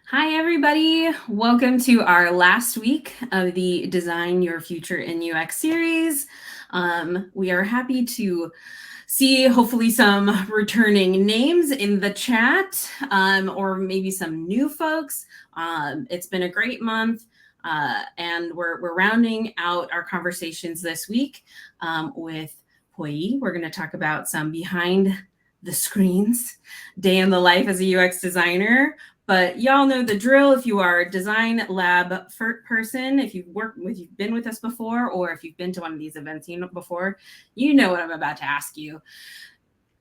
Hi, everybody. Welcome to our last week of the Design Your Future in UX series. We are happy to see hopefully some returning names in the chat or maybe some new folks. It's been a great month. And we're rounding out our conversations this week with Poi. We're going to talk about some behind the screens day in the life as a UX designer. But y'all know the drill. If you are a Designlab person, if you've been with us before, or if you've been to one of these events before, you know what I'm about to ask you.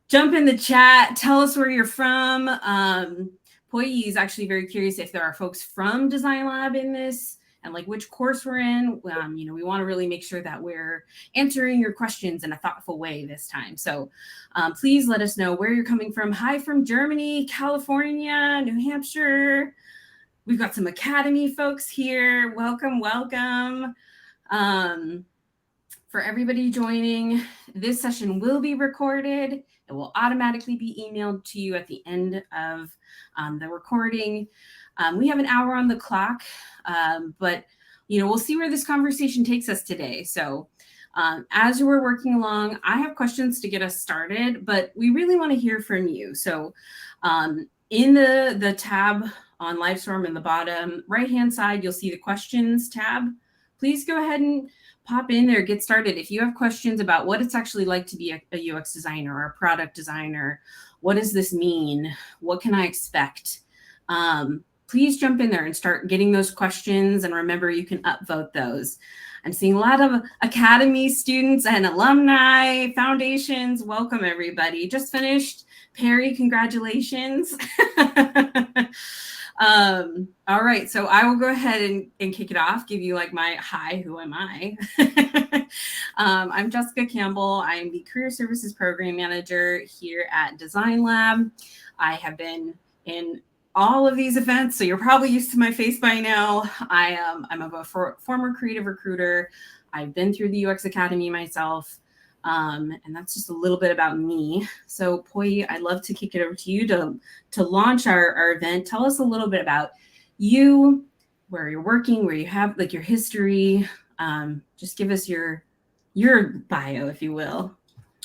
Jump in the chat. Tell us where you're from. Poi is actually very curious if there are folks from Designlab in this and like which course we're in. We want to really make sure that we're answering your questions in a thoughtful way this time. So please let us know where you're coming from. Hi from Germany, California, New Hampshire. We've got some Academy folks here. Welcome, welcome. For everybody joining, this session will be recorded. It will automatically be emailed to you at the end of the recording. We have an hour on the clock, but we'll see where this conversation takes us today. So as we're working along, I have questions to get us started, but we really want to hear from you. So in the tab on Livestorm in the bottom right-hand side, you'll see the questions tab. Please go ahead and pop in there, get started. If you have questions about what it's actually like to be a UX designer or a product designer, what does this mean? What can I expect? Please jump in there and start getting those questions. And remember, you can upvote those. I'm seeing a lot of Academy students and alumni, foundations. Welcome, everybody. Just finished. Perry, congratulations. All right, so I will go ahead and kick it off, give you like my hi, who am I? I'm Jessica Campbell. I'm the Career Services Program Manager here at Designlab. I have been in all of these events, so you're probably used to my face by now. I'm a former creative recruiter. I've been through the UX Academy myself. And that's just a little bit about me. So Poi, I'd love to kick it over to you to launch our event. Tell us a little bit about you, where you're working, where you have like your history. Just give us your bio, if you will.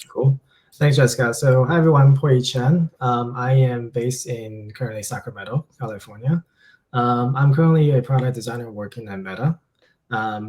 Cool. Thanks, Jessica. So hi, everyone. Poi Chen. I am based in currently Sacramento, California. I'm currently a product designer working at Meta.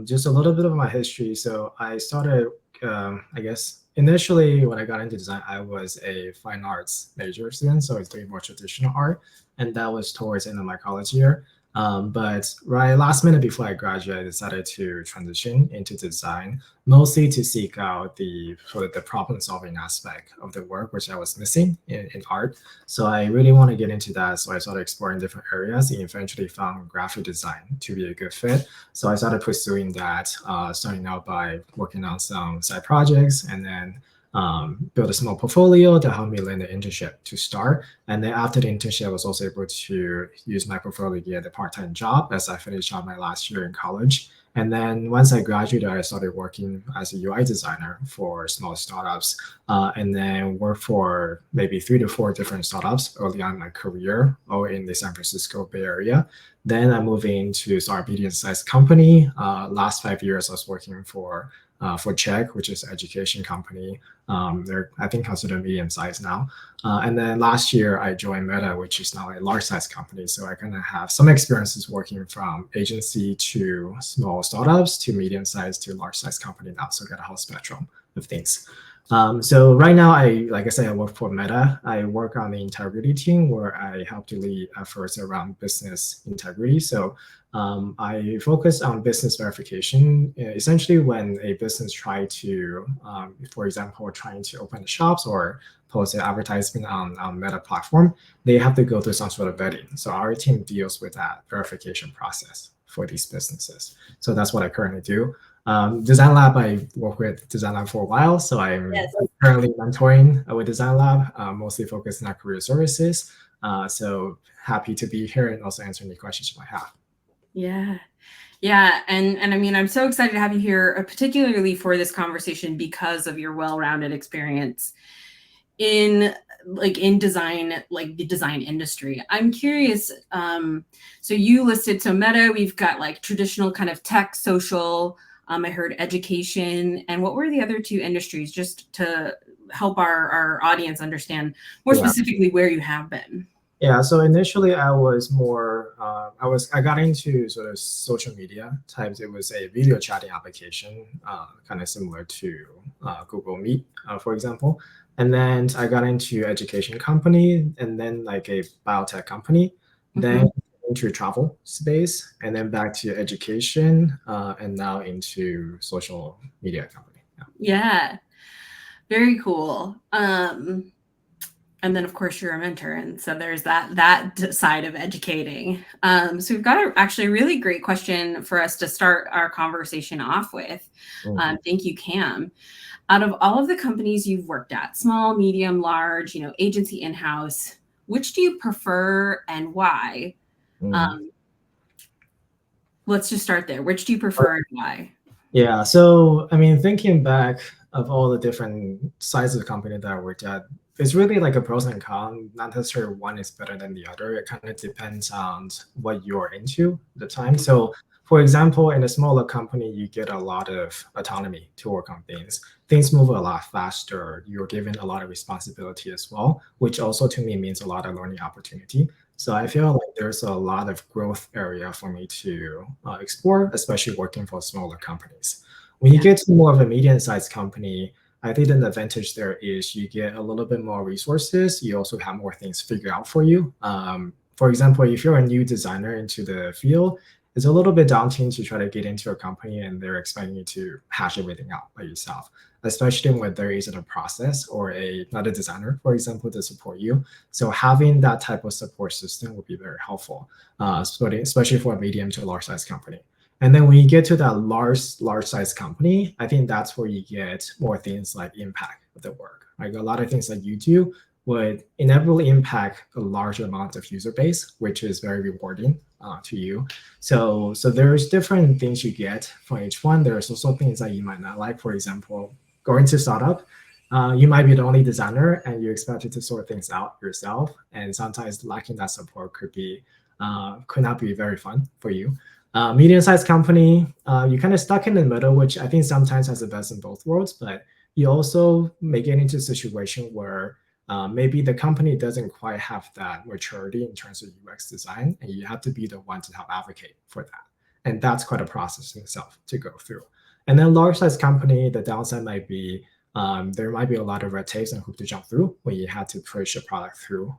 Just a little bit of my history. So I started, I guess, initially when I got into design, I was a fine arts major student. So I was doing more traditional art. And that was towards the end of my college year. But right last minute before I graduated, I decided to transition into design, mostly to seek out the problem solving aspect of the work, which I was missing in art. So I really want to get into that. So I started exploring different areas and eventually found graphic design to be a good fit. So I started pursuing that, starting out by working on some side projects and then build a small portfolio to help me land the internship to start. And then after the internship, I was also able to use my portfolio to get a part-time job as I finished out my last year in college. And then once I graduated, I started working as a UI designer for small startups, and then worked for maybe 3 to 4 different startups early on in my career, all in the San Francisco Bay Area. Then I moved into a medium-sized company. Last 5 years, I was working for Czech, which is an education company. They're, I think, considered medium-sized now. And then last year, I joined Meta, which is now a large-sized company. So I kind of have some experiences working from agency to small startups to medium-sized to large-sized company now. So I got a whole spectrum of things. So right now, like I said, I work for Meta. I work on the integrity team where I help to lead efforts around business integrity. So I focus on business verification. Essentially, when a business try to, for example, trying to open the shops or post an advertisement on Meta platform, they have to go through some sort of vetting. So our team deals with that verification process for these businesses. So that's what I currently do. Designlab, I worked with Designlab for a while, so I'm currently mentoring with Designlab, mostly focused on career services. So happy to be here and also answer any questions you might have. Yeah. And I mean, I'm so excited to have you here, particularly for this conversation because of your well-rounded experience in like in design, like the design industry. I'm curious. So you listed, so Meta, we've got like traditional kind of tech, social. I heard education, and what were the other two industries, just to help our audience understand more Yeah. specifically where you have been. Yeah, so initially I was more, I got into sort of social media types. It was a video chatting application, kind of similar to Google Meet, for example. And then I got into education company, and then like a biotech company, Mm-hmm. then into travel space, and then back to education, and now into social media company. Yeah, very cool. And then of course you're a mentor, and so there's that side of educating. So we've got actually a really great question for us to start our conversation off with. Mhm. Thank you, Cam. Out of all of the companies you've worked at, small, medium, large, agency, in-house, which do you prefer and why? Mhm. Um, let's just start there. Which do you prefer and why? Yeah, so I mean, thinking back of all the different sizes of company that I worked at, it's really like a pros and cons. Not necessarily one is better than the other. It kind of depends on what you're into at the time. So, for example, in a smaller company, you get a lot of autonomy to work on things. Things move a lot faster. You're given a lot of responsibility as well, which also to me means a lot of learning opportunity. So I feel like there's a lot of growth area for me to explore, especially working for smaller companies. When you Yeah. get to more of a medium-sized company, I think an advantage there is you get a little bit more resources. You also have more things figured out for you. For example, if you're a new designer into the field, it's a little bit daunting to try to get into a company and they're expecting you to hash everything out by yourself, especially when there isn't a process or another designer, for example, to support you. So having that type of support system would be very helpful, especially for a medium to large size company. And then when you get to that large size company, I think that's where you get more things like impact of the work. Like a lot of things that you do would inevitably impact a large amount of user base, which is very rewarding to you. So there's different things you get for each one. There's also things that you might not like. For example, going to startup, you might be the only designer and you're expected to sort things out yourself. And sometimes lacking that support could not be very fun for you. Medium-sized company, you're kind of stuck in the middle, which I think sometimes has the best in both worlds, but you also may get into a situation where maybe the company doesn't quite have that maturity in terms of UX design, and you have to be the one to help advocate for that. And that's quite a process in itself to go through. And then large size company, the downside might be there might be a lot of red tapes and hoop to jump through when you had to push a product through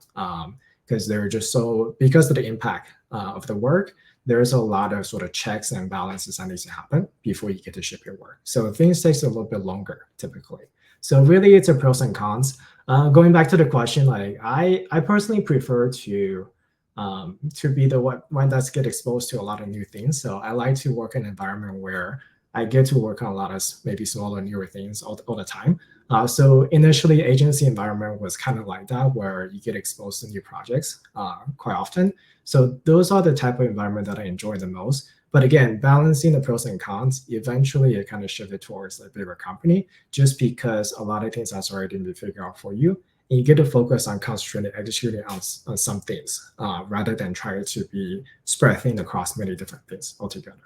because they're just so because of the impact of the work. There's a lot of sort of checks and balances that needs to happen before you get to ship your work. So things takes a little bit longer typically. So really, it's a pros and cons. Going back to the question, like I personally prefer to be the one that's get exposed to a lot of new things. So I like to work in an environment where I get to work on a lot of maybe smaller, newer things all the time. So initially, agency environment was kind of like that, where you get exposed to new projects quite often. So those are the type of environment that I enjoy the most. But again, balancing the pros and cons, eventually it kind of shifted towards a bigger company, just because a lot of things has already been figured out for you. And you get to focus on concentrating, executing on some things rather than trying to be spread thin across many different things altogether.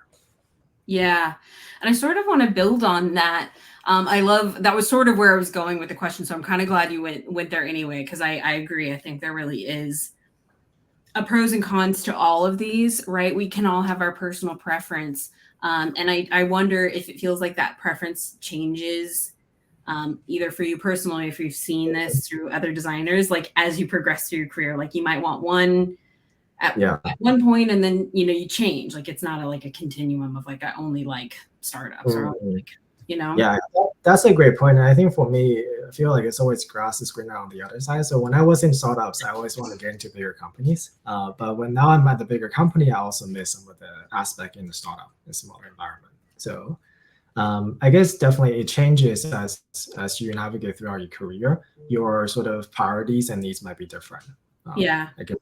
Yeah. And I sort of want to build on that. I love that was sort of where I was going with the question. So I'm kind of glad you went there anyway, because I agree. I think there really is a pros and cons to all of these, right? We can all have our personal preference. And I wonder if it feels like that preference changes either for you personally, if you've seen this through other designers, like as you progress through your career, like you might want one Yeah. at one point and then you change. Like it's not like a continuum of like I only like startups or Mhm. like you know Yeah, that's a great point. And I think for me, I feel like it's always grass is greener on the other side. So when I was in startups, I always want to get into bigger companies. But when now I'm at the bigger company, I also miss some of the aspect in the startup in smaller environment. So I guess definitely it changes as you navigate throughout your career. Your sort of priorities and needs might be different. yeah. I guess.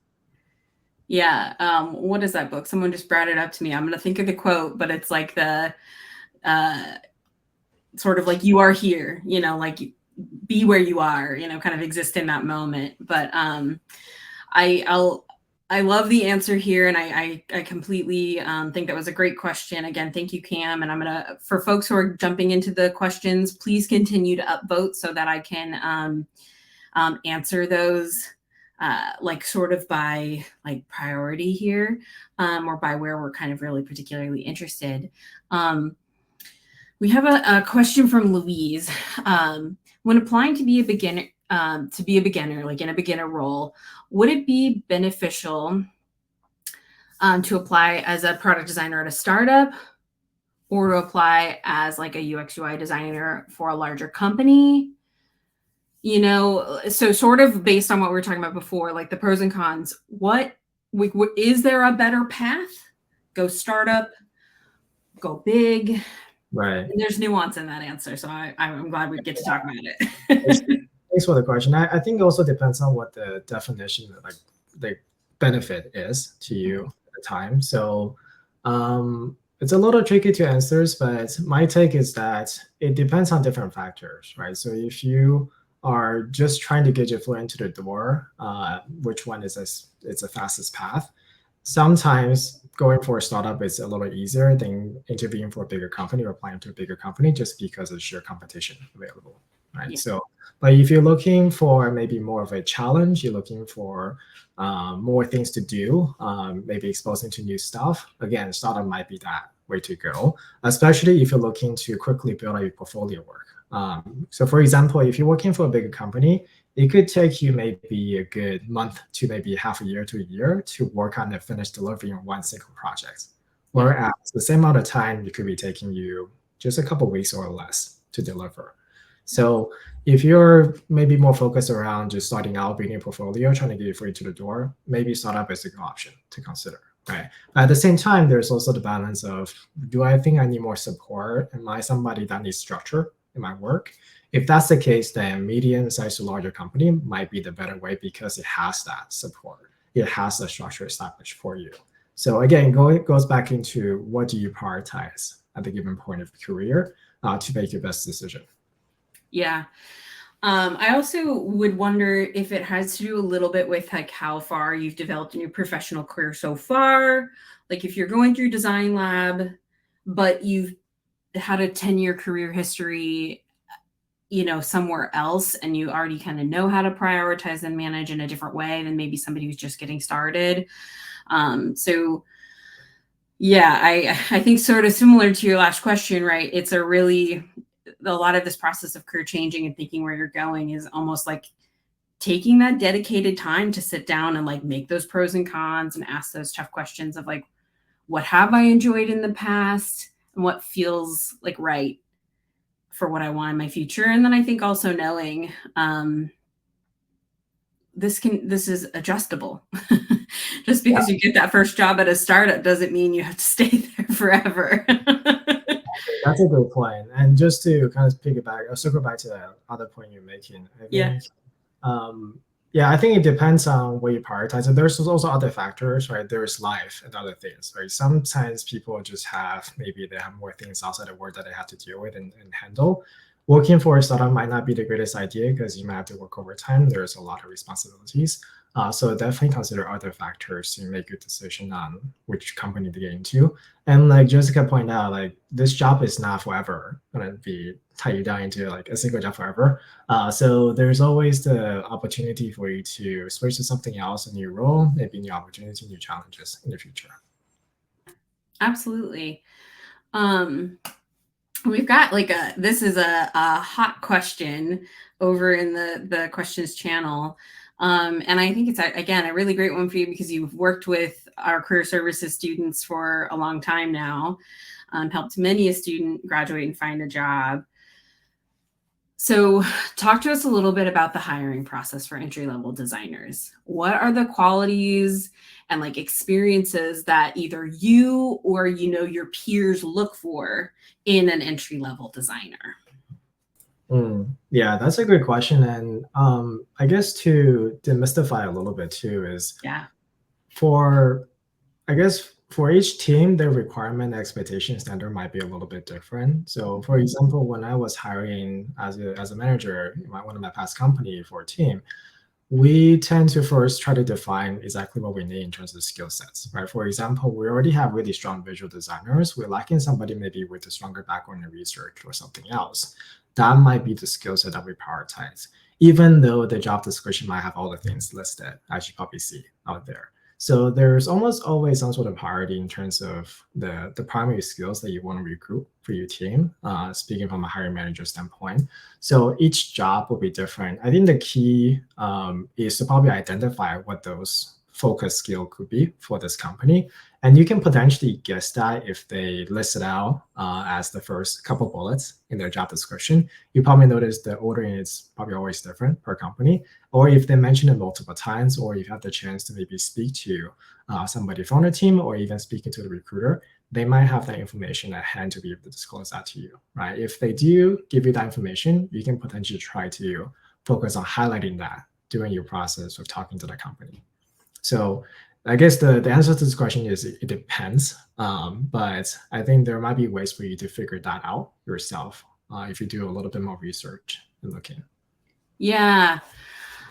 Yeah. What is that book? Someone just brought it up to me. I'm gonna think of the quote, but it's like the uh sort of like you are here, like be where you are, kind of exist in that moment. But I love the answer here, and I completely think that was a great question. Again, thank you, Cam. And for folks who are jumping into the questions, please continue to upvote so that I can answer those sort of by priority here, or by where we're kind of really particularly interested. We have a question from Louise. When applying to be a beginner, like in a beginner role, would it be beneficial to apply as a product designer at a startup, or to apply as like a UX UI designer for a larger company? So sort of based on what we were talking about before, like the pros and cons, what is there a better path? Go startup, go big. Right. And there's nuance in that answer, so I'm glad we get to talk about it. Thanks for the question. I think it also depends on what the definition of like the benefit is to you at the time. So it's a little tricky to answer, but my take is that it depends on different factors, right? So if you are just trying to get your foot into the door, which one is it's the fastest path? Sometimes going for a startup is a little easier than interviewing for a bigger company or applying to a bigger company just because of sheer competition available, right? Yeah. So, but if you're looking for maybe more of a challenge, you're looking for more things to do, maybe exposing to new stuff, again, startup might be that way to go, especially if you're looking to quickly build out your portfolio work. So for example, if you're working for a bigger company, it could take you maybe a good month to maybe half a year to a year to work on the finished delivery on one single project. Whereas the same amount of time it could be taking you just a couple of weeks or less to deliver. So if you're maybe more focused around just starting out, building a portfolio, trying to get your foot into the door, maybe startup is a good option to consider, right? But at the same time, there's also the balance of, do I think I need more support? Am I somebody that needs structure in my work? If that's the case, then medium-sized to larger company might be the better way because it has that support. It has the structure established for you. So again, it goes back into what do you prioritize at the given point of career to make your best decision. Yeah. I also would wonder if it has to do a little bit with like how far you've developed in your professional career so far. Like if you're going through Designlab, but you've had a 10-year career history, somewhere else, and you already kind of know how to prioritize and manage in a different way than maybe somebody who's just getting started. So yeah, I think sort of similar to your last question, right? It's a lot of this process of career changing and thinking where you're going is almost like taking that dedicated time to sit down and like make those pros and cons and ask those tough questions of like, what have I enjoyed in the past and what feels like right for what I want in my future. And then I think also knowing this is adjustable. Just because you get that first job at a startup doesn't mean you have to stay there forever. That's a good point. And just to kind of piggyback or circle back to the other point you're making, I think, I think it depends on what you prioritize. And there's also other factors, right? There's life and other things, right? Sometimes people just maybe they have more things outside of work that they have to deal with and handle. Working for a startup might not be the greatest idea because you might have to work overtime. There's a lot of responsibilities. So definitely consider other factors to make a decision on which company to get into. And like Jessica pointed out, like this job is not forever gonna tie you down into like a single job forever. So there's always the opportunity for you to switch to something else, a new role, maybe new opportunity, new challenges in the future. Absolutely. We've got this is a hot question over in the questions channel. And I think it's, again, a really great one for you because you've worked with our career services students for a long time now, helped many a student graduate and find a job. So talk to us a little bit about the hiring process for entry-level designers. What are the qualities and like experiences that either you or, your peers look for in an entry-level designer? Yeah, that's a great question. And I guess to demystify a little bit too is, for for each team, their requirement expectation standard might be a little bit different. So, for example, when I was hiring as a manager in one of my past company for a team, we tend to first try to define exactly what we need in terms of skill sets, right? For example, we already have really strong visual designers. We're lacking somebody maybe with a stronger background in research or something else. That might be the skill set that we prioritize, even though the job description might have all the things listed, as you probably see out there. So there's almost always some sort of priority in terms of the primary skills that you want to recruit for your team, speaking from a hiring manager standpoint. So each job will be different. I think the key is to probably identify what those focus skill could be for this company. And you can potentially guess that if they list it out as the first couple bullets in their job description. You probably notice the ordering is probably always different per company. Or if they mention it multiple times, or you have the chance to maybe speak to somebody from the team, or even speaking to the recruiter, they might have that information at hand to be able to disclose that to you, right? If they do give you that information, you can potentially try to focus on highlighting that during your process of talking to the company. So I guess the answer to this question is it depends, but I think there might be ways for you to figure that out yourself if you do a little bit more research and looking. Yeah.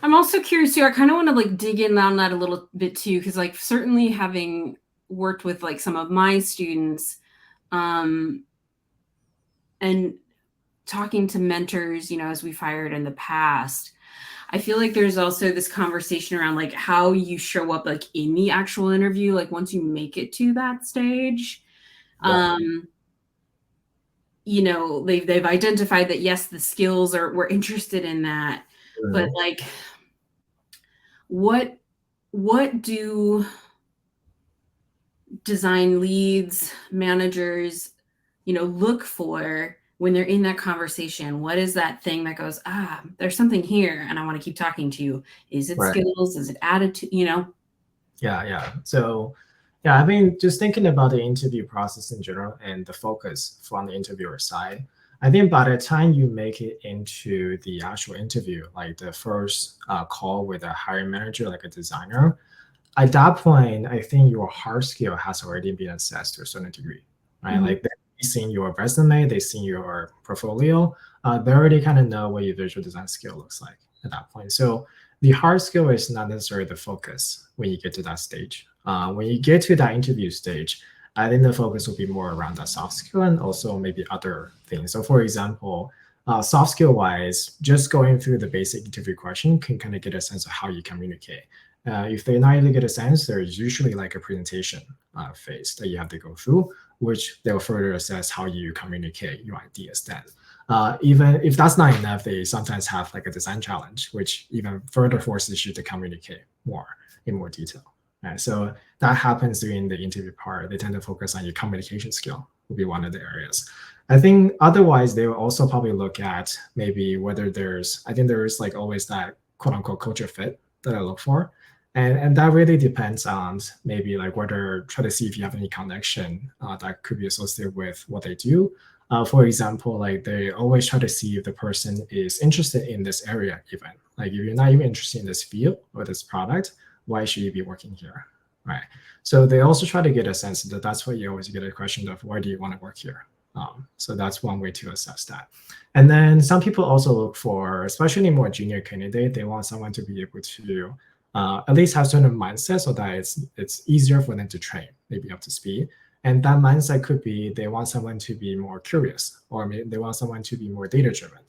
I'm also curious too. I kind of want to like dig in on that a little bit too, because like certainly having worked with like some of my students, and talking to mentors, you know, as we've hired in the past, I feel like there's also this conversation around like how you show up like in the actual interview, like once you make it to that stage. Yeah. You know, they've identified that yes, the skills are we're interested in that, but Mhm. like what do design leads, managers, you know, look for when they're in that conversation? What is that thing that goes, there's something here and I want to keep talking to you? Is it Right. skills? Is it attitude? You know? Yeah. So, yeah, I mean, just thinking about the interview process in general and the focus from the interviewer side, I think by the time you make it into the actual interview, like the first call with a hiring manager, like a designer, at that point, I think your hard skill has already been assessed to a certain degree, right? Mhm. Like they've seen your resume, they've seen your portfolio, they already kind of know what your visual design skill looks like at that point. So the hard skill is not necessarily the focus when you get to that stage. When you get to that interview stage, I think the focus will be more around that soft skill and also maybe other things. So, for example, soft skill wise, just going through the basic interview question can kind of get a sense of how you communicate. If they're not able to get a sense, there's usually like a presentation phase that you have to go through, which they'll further assess how you communicate your ideas then. Even if that's not enough, they sometimes have like a design challenge, which even further forces you to communicate more in more detail. Right? So that happens during the interview part. They tend to focus on your communication skill, will be one of the areas. I think otherwise, they will also probably look at maybe whether I think there is like always that quote unquote culture fit that I look for. And that really depends on maybe like whether try to see if you have any connection that could be associated with what they do. For example, like they always try to see if the person is interested in this area even. Like if you're not even interested in this field or this product, why should you be working here? Right. So they also try to get a sense that that's why you always get a question of why do you want to work here? So that's one way to assess that. And then some people also look for, especially more junior candidate, they want someone to be able to at least have certain mindset so that it's easier for them to train, maybe up to speed. And that mindset could be they want someone to be more curious, or maybe they want someone to be more data driven,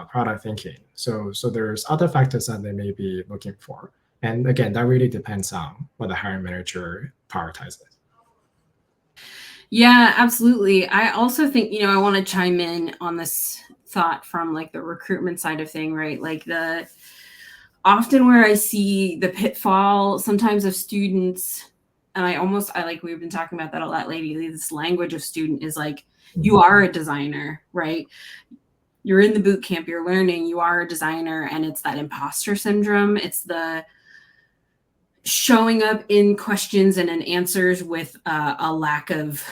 product thinking. So there's other factors that they may be looking for. And again, that really depends on what the hiring manager prioritizes. Yeah, absolutely. I also think, you know, I want to chime in on this thought from like the recruitment side of thing, right? Like the often where I see the pitfall sometimes of students, and I like we've been talking about that a lot lately. This language of student is like, you are a designer, right? You're in the boot camp, you're learning, you are a designer, and it's that imposter syndrome. It's the showing up in questions and in answers with a lack of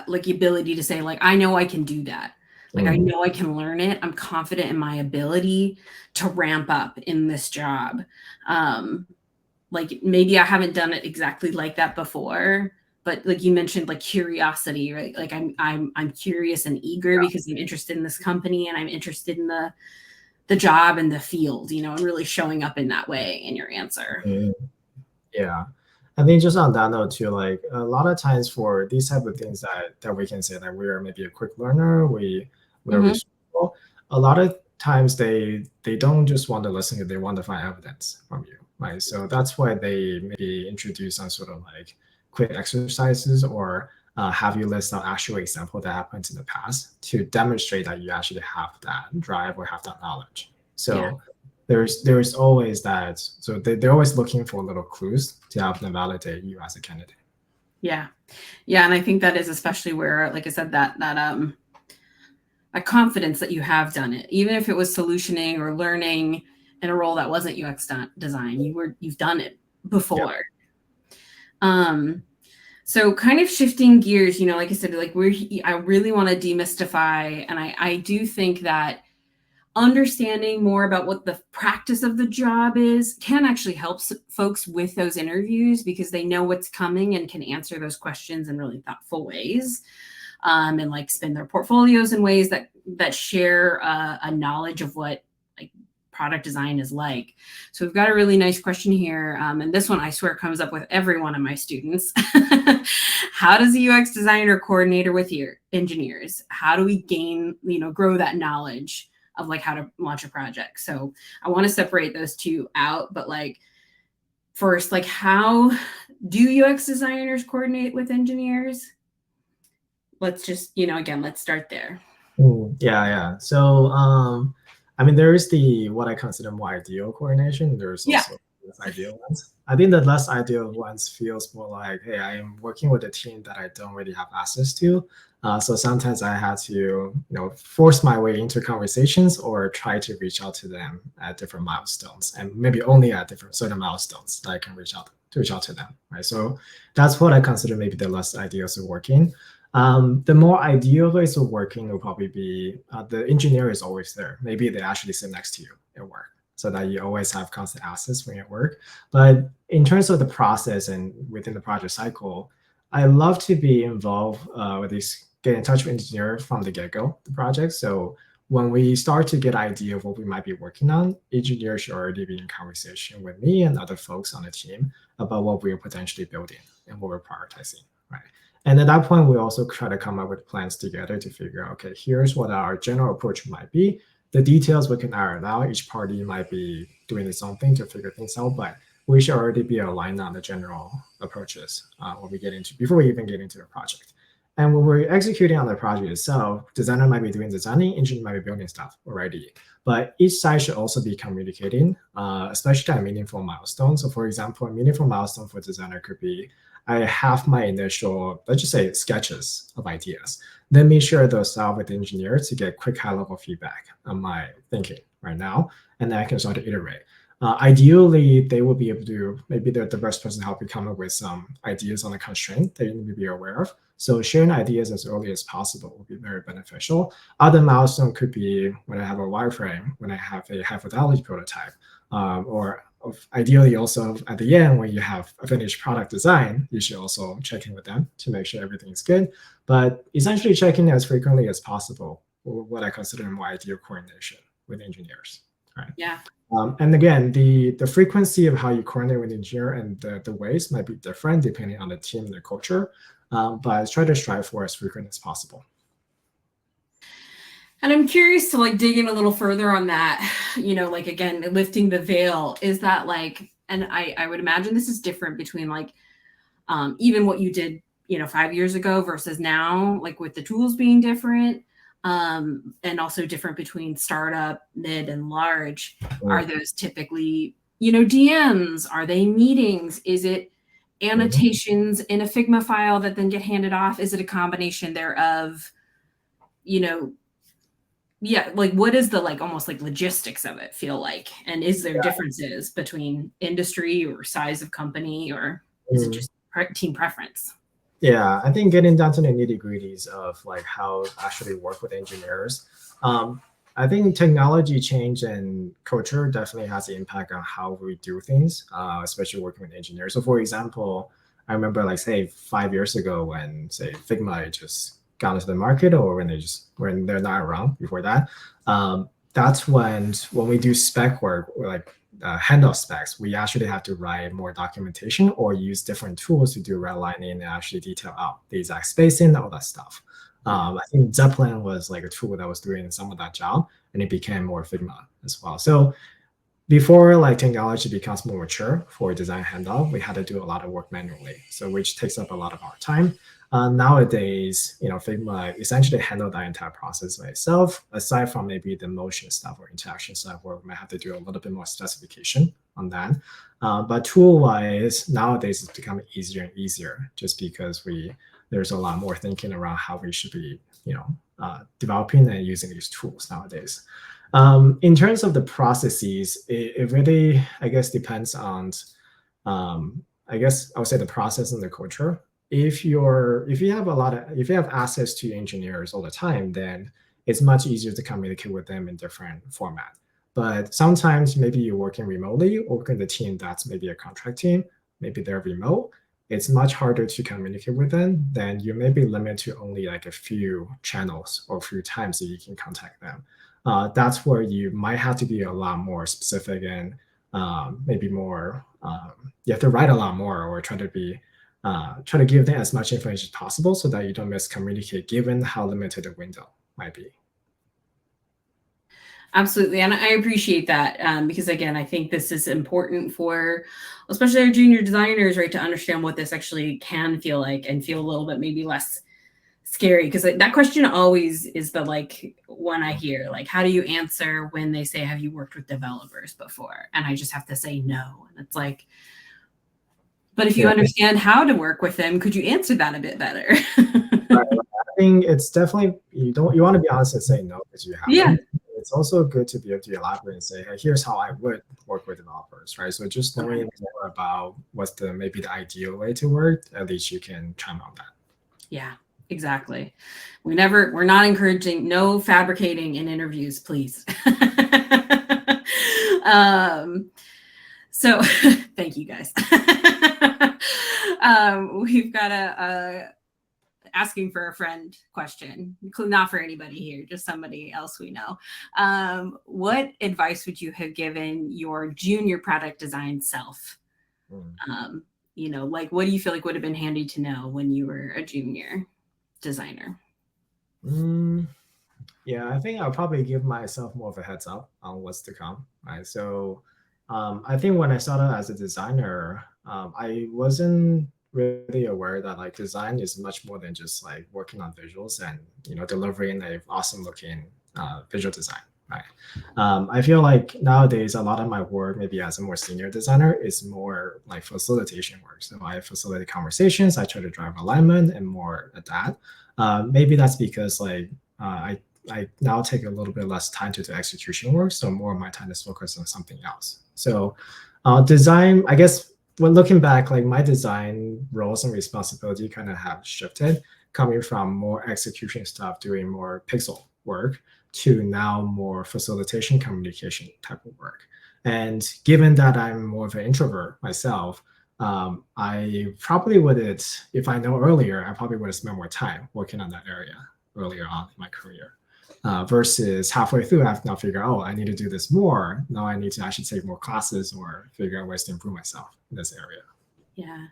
like ability to say like I know I can do that, like I know I can learn it, I'm confident in my ability to ramp up in this job. like maybe I haven't done it exactly like that before, but like you mentioned, like curiosity, right? Like I'm curious and eager because I'm interested in this company and I'm interested in the job and the field, and really showing up in that way in your answer. Mm, yeah. I think just on that note too, like a lot of times for these type of things that we can say that we're maybe a quick learner, we're Mm-hmm. resourceful. A lot of times they don't just want to listen to, they want to find evidence from you, right? So that's why they maybe introduce some sort of like quick exercises or have you list out actual example that happened in the past to demonstrate that you actually have that drive or have that knowledge. Yeah. So there's always that. So they're always looking for little clues to help them validate you as a candidate. Yeah. Yeah. And I think that is especially where, like I said, that a confidence that you have done it, even if it was solutioning or learning in a role that wasn't UX design, you've done it Yeah. before. So kind of shifting gears, like I said, like I really want to demystify, and I do think that understanding more about what the practice of the job is can actually help folks with those interviews because they know what's coming and can answer those questions in really thoughtful ways, and like spin their portfolios in ways that share a knowledge of what like product design is like. So we've got a really nice question here, and this one I swear comes up with every one of my students. How does a UX designer coordinate with your engineers? How do we grow that knowledge of like how to launch a project? So I want to separate those two out, but like first, like how do UX designers coordinate with engineers? Let's just, again, let's start there. Yeah. So I mean there is the what I consider more ideal coordination. There's Yeah. also less ideal ones. I think the less ideal ones feels more like, hey, I am working with a team that I don't really have access to. So sometimes I had to, force my way into conversations or try to reach out to them at different milestones, and maybe only at different certain milestones that I can reach out to them. Right. So that's what I consider maybe the less ideals of working. The more ideal ways of working will probably be the engineer is always there. Maybe they actually sit next to you at work so that you always have constant access when you're at work. But in terms of the process and within the project cycle, I love to be involved with these, get in touch with engineers from the get-go, the project. So when we start to get idea of what we might be working on, engineers should already be in conversation with me and other folks on the team about what we're potentially building and what we're prioritizing, right? And at that point, we also try to come up with plans together to figure out, okay, here's what our general approach might be. The details we can iron out. Each party might be doing its own thing to figure things out, but we should already be aligned on the general approaches when we get into before we even get into the project. And when we're executing on the project itself, designer might be doing designing, engineer might be building stuff already. But each side should also be communicating, especially at meaningful milestones. So for example, a meaningful milestone for designer could be I have my initial, let's just say, sketches of ideas. Then me share those out with the engineer to get quick high-level feedback on my thinking right now, and then I can start to iterate. Ideally, they will be able to, maybe they're the best person to help you come up with some ideas on a constraint that you need to be aware of. So sharing ideas as early as possible will be very beneficial. Other milestone could be when I have a wireframe, when I have a high fidelity prototype, or ideally also at the end when you have a finished product design, you should also check in with them to make sure everything is good. But essentially checking as frequently as possible, what I consider more ideal coordination with engineers. Right. Yeah. And again, the frequency of how you coordinate with the engineer and the ways might be different depending on the team and the culture. But try to strive for as frequent as possible. And I'm curious to like dig in a little further on that, like again, lifting the veil. Is that like, and I would imagine this is different between like even what you did, 5 years ago versus now, like with the tools being different, and also different between startup, mid, and large. Are those typically, DMs? Are they meetings? Is it annotations in a Figma file that then get handed off? Is it a combination thereof? Yeah, like what is the like almost like logistics of it feel like? And is there differences between industry or size of company, or is it just team preference? Yeah, I think getting down to the nitty gritties of like how actually work with engineers. I think technology change and culture definitely has an impact on how we do things, especially working with engineers. So, for example, I remember, like, say, 5 years ago when, say, Figma just got into the market, or when they're not around before that. That's when we do spec work, or like handoff specs, we actually have to write more documentation or use different tools to do redlining and actually detail out the exact spacing, all that stuff. I think Zeppelin was like a tool that was doing some of that job, and it became more Figma as well. So before like technology becomes more mature for design handoff, we had to do a lot of work manually, so which takes up a lot of our time. Nowadays, Figma essentially handle that entire process by itself, aside from maybe the motion stuff or interaction stuff, where we might have to do a little bit more specification on that. But tool-wise, nowadays it's becoming easier and easier, just because there's a lot more thinking around how we should be, developing and using these tools nowadays. In terms of the processes, it really, I guess, depends on, I guess I would say, the process and the culture. If you have access to engineers all the time, then it's much easier to communicate with them in different format. But sometimes maybe you're working remotely or working the team that's maybe a contract team, maybe they're remote. It's much harder to communicate with them. Then you may be limited to only like a few channels or a few times that you can contact them. That's where you might have to be a lot more specific and maybe more. You have to write a lot more or try to give them as much information as possible so that you don't miscommunicate, given how limited the window might be. Absolutely. And I appreciate that because, again, I think this is important for especially our junior designers, right, to understand what this actually can feel like and feel a little bit maybe less scary. Because that question always is the like one I hear, like, how do you answer when they say, have you worked with developers before? And I just have to say no. And it's like, but if you understand how to work with them, could you answer that a bit better? Right. I think it's definitely, you want to be honest and say no because you haven't. Yeah. It's also good to be able to elaborate and say, hey, here's how I would work with developers, right? So just knowing more about what's maybe the ideal way to work, at least you can chime on that. Yeah, exactly. We're not encouraging no fabricating in interviews, please. So thank you guys. We've got a asking for a friend question, not for anybody here, just somebody else we know. What advice would you have given your junior product design self? Like, what do you feel like would have been handy to know when you were a junior designer? Yeah, I think I'll probably give myself more of a heads up on what's to come, right? So I think when I started as a designer, I wasn't really aware that like design is much more than just like working on visuals and delivering a awesome looking visual design, right? I feel like nowadays a lot of my work, maybe as a more senior designer, is more like facilitation work. So I facilitate conversations, I try to drive alignment and more at that. Maybe that's because like I now take a little bit less time to do execution work, so more of my time is focused on something else. So design, I guess, when looking back, like my design roles and responsibility kind of have shifted, coming from more execution stuff, doing more pixel work, to now more facilitation communication type of work. And given that I'm more of an introvert myself, I probably would, if I know earlier, I probably would have spent more time working on that area earlier on in my career. Versus halfway through, I have to now figure out, oh, I need to do this more. Now I need to actually take more classes or figure out ways to improve myself in this area. Yeah,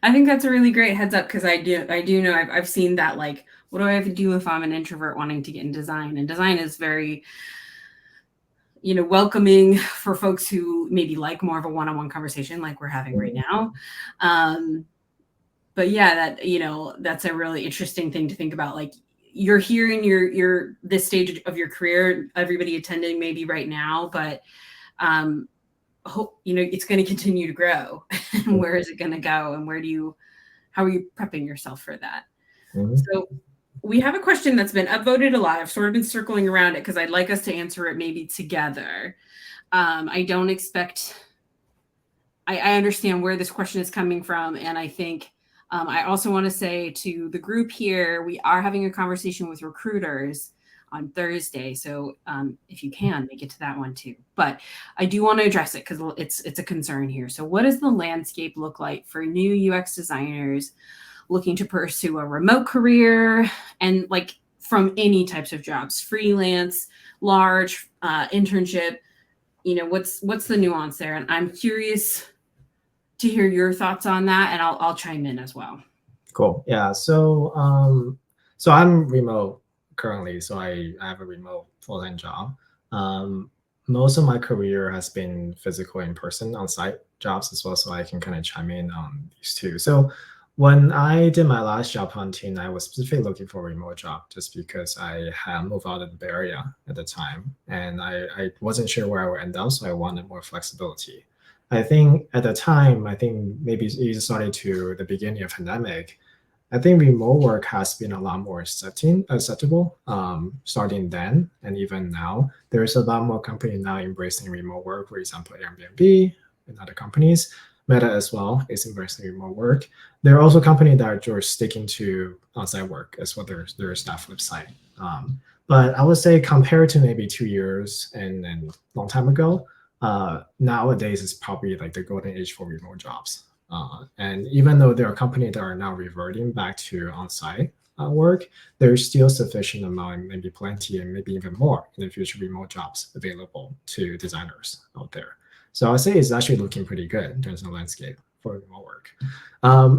I think that's a really great heads up because I do know I've seen that, like, what do I have to do if I'm an introvert wanting to get in design? And design is very, welcoming for folks who maybe like more of a one-on-one conversation like we're having right now. But yeah, that's a really interesting thing to think about. Like, you're here in your this stage of your career, everybody attending maybe right now, but it's going to continue to grow. And where is it going to go? And how are you prepping yourself for that? So we have a question that's been upvoted a lot. I've sort of been circling around it because I'd like us to answer it maybe together. I understand where this question is coming from. And I think I also want to say to the group here, we are having a conversation with recruiters on Thursday. So if you can, make it to that one too. But I do want to address it because it's a concern here. So what does the landscape look like for new UX designers looking to pursue a remote career and like from any types of jobs, freelance, large, internship? You know, what's the nuance there? And I'm curious to hear your thoughts on that, and I'll chime in as well. Cool. Yeah. So I'm remote currently. So I have a remote full-time job. Um, Most of my career has been physical in person on site jobs as well. So I can kind of chime in on these two. So when I did my last job hunting, I was specifically looking for a remote job just because I had moved out of the Bay Area at the time and I wasn't sure where I would end up. So I wanted more flexibility. I think at the time, I think maybe it started to the beginning of pandemic. I think remote work has been a lot more acceptable starting then and even now. There's a lot more companies now embracing remote work, for example, Airbnb and other companies. Meta as well is embracing remote work. There are also companies that are just sticking to on-site work as well. Their staff website. But I would say compared to maybe 2 years and long time ago, nowadays is probably like the golden age for remote jobs. And even though there are companies that are now reverting back to on-site work, there's still sufficient amount, maybe plenty, and maybe even more in the future remote jobs available to designers out there. So I'd say it's actually looking pretty good in terms of landscape for remote work.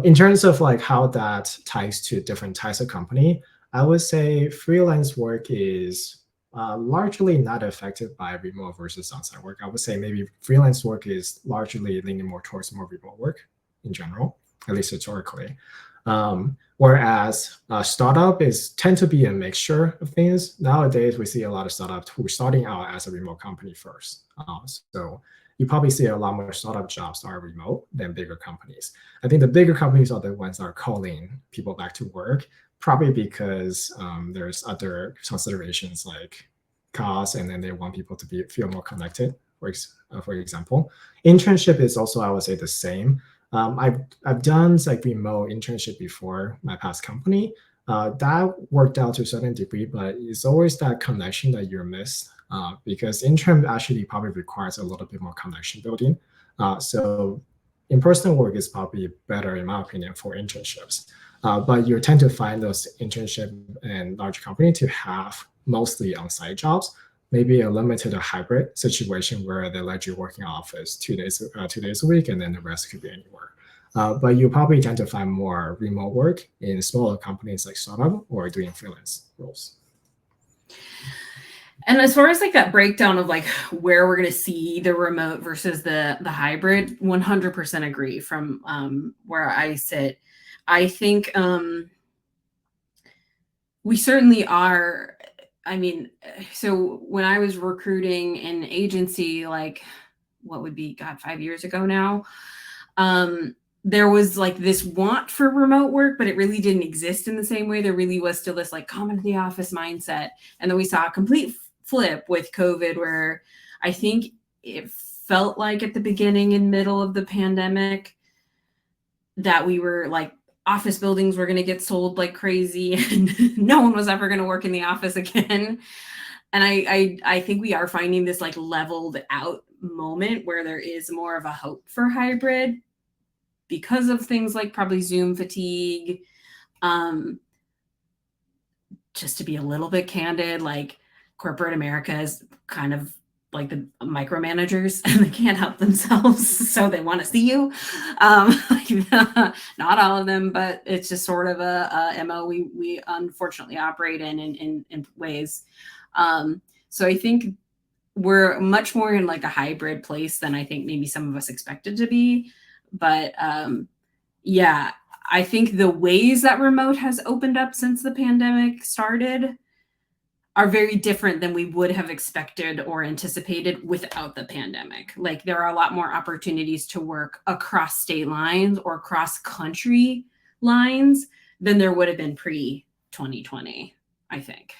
In terms of like how that ties to different types of company, I would say freelance work is largely not affected by remote versus on-site work. I would say maybe freelance work is largely leaning more towards more remote work in general, at least historically. Whereas startup tend to be a mixture of things. Nowadays, we see a lot of startups who are starting out as a remote company first. So you probably see a lot more startup jobs that are remote than bigger companies. I think the bigger companies are the ones that are calling people back to work, probably because there's other considerations like cost, and then they want people to feel more connected. For example, internship is also, I would say, the same. I've done like remote internship before my past company. That worked out to a certain degree, but it's always that connection that you're missed because intern actually probably requires a little bit more connection building. So in-person work is probably better, in my opinion, for internships. But you tend to find those internship and large company to have mostly on-site jobs, maybe a limited or hybrid situation where they let you work in office 2 days a week, and then the rest could be anywhere. But you probably tend to find more remote work in smaller companies like startup or doing freelance roles. And as far as like that breakdown of like where we're going to see the remote versus the hybrid, 100% agree from where I sit. I think we certainly are. I mean, so when I was recruiting an agency, like what would be, God, 5 years ago now, there was like this want for remote work, but it really didn't exist in the same way. There really was still this like come into the office mindset. And then we saw a complete flip with COVID, where I think it felt like at the beginning and middle of the pandemic that we were like, office buildings were going to get sold like crazy and no one was ever going to work in the office again. And I think we are finding this like leveled out moment where there is more of a hope for hybrid because of things like probably Zoom fatigue. Just to be a little bit candid, like corporate America is kind of like the micromanagers and they can't help themselves. So they want to see you. Not all of them, but it's just sort of a MO we unfortunately operate in ways. So I think we're much more in like a hybrid place than I think maybe some of us expected to be. But yeah, I think the ways that remote has opened up since the pandemic started are very different than we would have expected or anticipated without the pandemic. Like there are a lot more opportunities to work across state lines or across country lines than there would have been pre-2020, I think.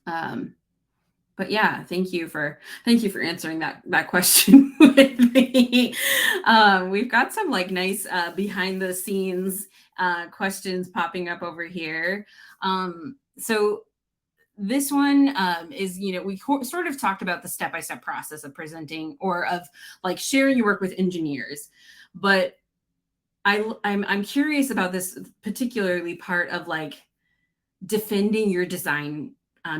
But yeah, thank you for answering that question with me. We've got some like nice behind the scenes questions popping up over here. So this one is, we sort of talked about the step-by-step process of presenting or of like sharing your work with engineers, but I'm curious about this particularly part of like defending your design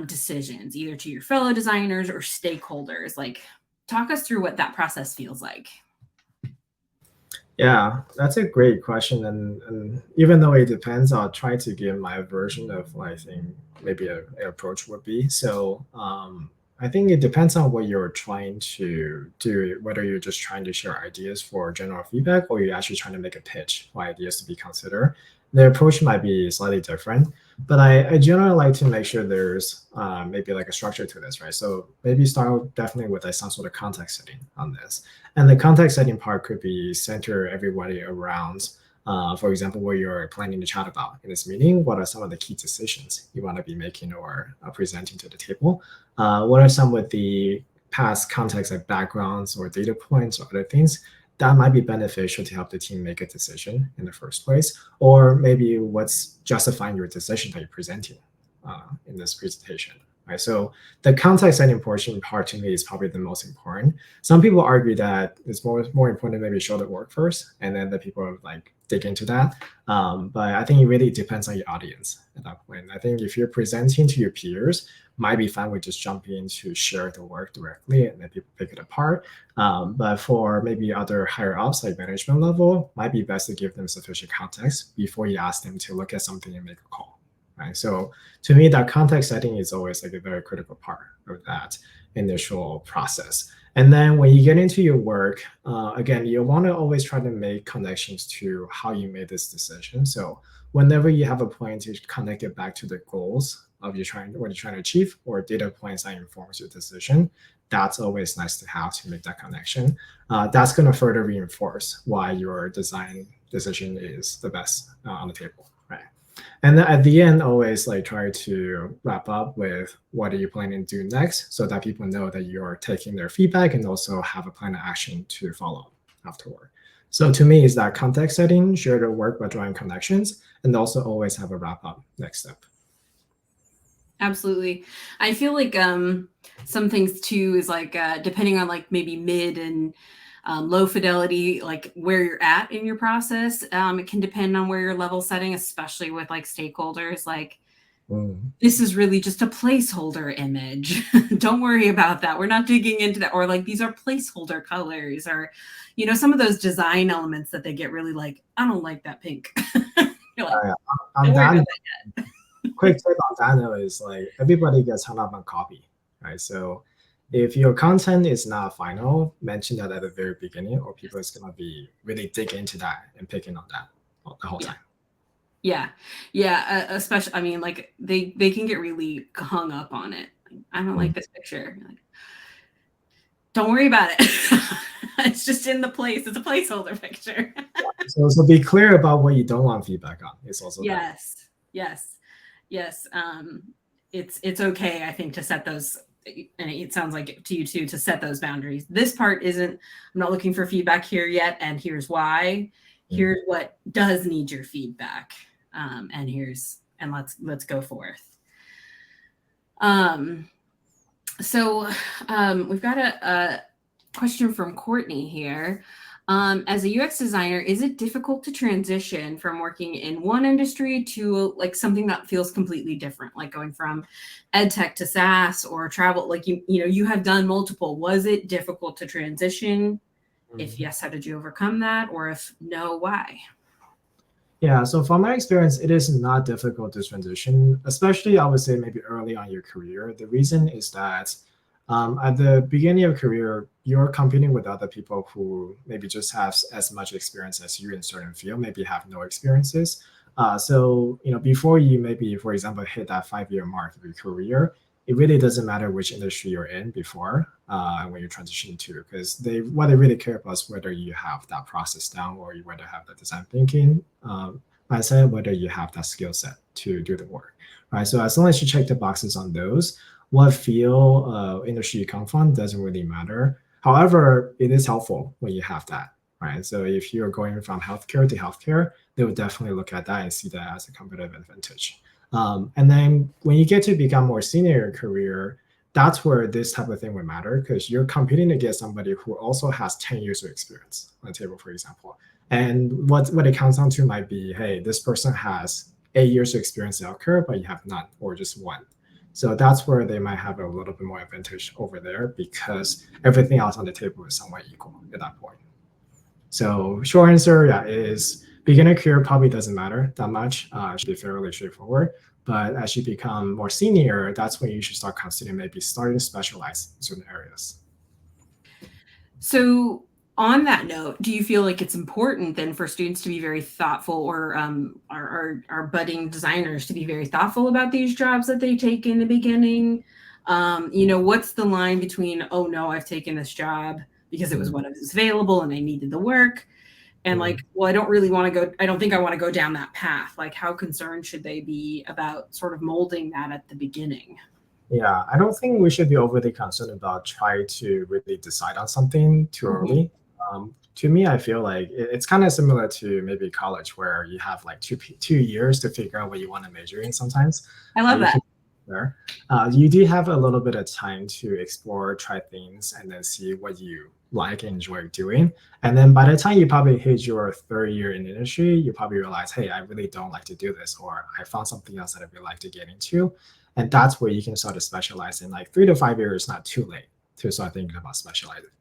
decisions, either to your fellow designers or stakeholders. Like, talk us through what that process feels like. Yeah, that's a great question. And even though it depends, I'll try to give my version of what I think maybe an approach would be. So I think it depends on what you're trying to do, whether you're just trying to share ideas for general feedback or you're actually trying to make a pitch for ideas to be considered. The approach might be slightly different, but I generally like to make sure there's maybe like a structure to this, right? So maybe start definitely with like some sort of context setting on this. And the context setting part could be center everybody around, for example, what you're planning to chat about in this meeting. What are some of the key decisions you want to be making or presenting to the table? What are some of the past context like backgrounds or data points or other things that might be beneficial to help the team make a decision in the first place? Or maybe what's justifying your decision that you're presenting in this presentation? Right. So the context setting portion part to me is probably the most important. Some people argue that it's more important to maybe show the work first, and then the people like dig into that. But I think it really depends on your audience at that point. I think if you're presenting to your peers, might be fine with just jumping in to share the work directly and then people pick it apart. But for maybe other higher ups like management level, might be best to give them sufficient context before you ask them to look at something and make a call. Right. So to me, that context setting is always like a very critical part of that initial process. And then when you get into your work, again, you want to always try to make connections to how you made this decision. So whenever you have a point to connect it back to the goals of what you're trying to achieve or data points that informs your decision, that's always nice to have to make that connection. That's going to further reinforce why your design decision is the best on the table. Right. And then at the end, always like try to wrap up with what are you planning to do next so that people know that you're taking their feedback and also have a plan of action to follow afterward. So to me, is that context setting, share the work by drawing connections, and also always have a wrap up next step. Absolutely. I feel like some things too is like depending on like maybe mid and low fidelity, like where you're at in your process. It can depend on where you're level setting, especially with like stakeholders. Like, this is really just a placeholder image. Don't worry about that. We're not digging into that. Or like, these are placeholder colors or, some of those design elements that they get really like, I don't like that pink. You're like, don't worry about that yet. Quick tip on that note is like everybody gets hung up on copy, right? So if your content is not final, mention that at the very beginning, or people is gonna be really dig into that and picking on that the whole time. Yeah, especially, I mean, like they can get really hung up on it. I don't like this picture. Like, don't worry about it. It's just in the place. It's a placeholder picture. So be clear about what you don't want feedback on. It's also yes. It's okay, I think, to set those, and it sounds like to you too, to set those boundaries. This part isn't, I'm not looking for feedback here yet, and here's why. Here's what does need your feedback, and let's go forth. So we've got a question from Courtney here. As a UX designer, is it difficult to transition from working in one industry to like something that feels completely different, like going from ed tech to SaaS or travel? Like you have done multiple. Was it difficult to transition? If yes, how did you overcome that? Or if no, why? Yeah, so from my experience, it is not difficult to transition, especially I would say maybe early on in your career. The reason is that at the beginning of your career, you're competing with other people who maybe just have as much experience as you in certain field, maybe have no experiences. So before you maybe, for example, hit that 5-year mark of your career, it really doesn't matter which industry you're in before when you're transitioning to, because what they really care about is whether you have that process down or you whether have that design thinking mindset, whether you have that skill set to do the work, right? So as long as you check the boxes on those, what field industry you come from doesn't really matter. However, it is helpful when you have that, right? So if you're going from healthcare to healthcare, they would definitely look at that and see that as a competitive advantage. And then when you get to become more senior in your career, that's where this type of thing would matter because you're competing against somebody who also has 10 years of experience on the table, for example. And what it comes down to might be, hey, this person has 8 years of experience in healthcare, but you have none or just one. So that's where they might have a little bit more advantage over there because everything else on the table is somewhat equal at that point. So short answer, yeah, is beginner career probably doesn't matter that much. It should be fairly straightforward. But as you become more senior, that's when you should start considering maybe starting to specialize in certain areas. So, on that note, do you feel like it's important then for students to be very thoughtful, or our budding designers to be very thoughtful about these jobs that they take in the beginning? What's the line between, oh no, I've taken this job because it was what was available and I needed the work, and like, well, I don't really want to go, I don't think I want to go down that path. Like, how concerned should they be about sort of molding that at the beginning? Yeah, I don't think we should be overly concerned about trying to really decide on something too Mhm. early. To me, I feel like it's kind of similar to maybe college, where you have like 2 years to figure out what you want to major in. Sometimes I love you that. can there. You do have a little bit of time to explore, try things, and then see what you like and enjoy doing. And then by the time you probably hit your third year in the industry, you probably realize, hey, I really don't like to do this, or I found something else that I really like to get into. And that's where you can start to specialize in. Like 3 to 5 years is not too late to start thinking about specializing.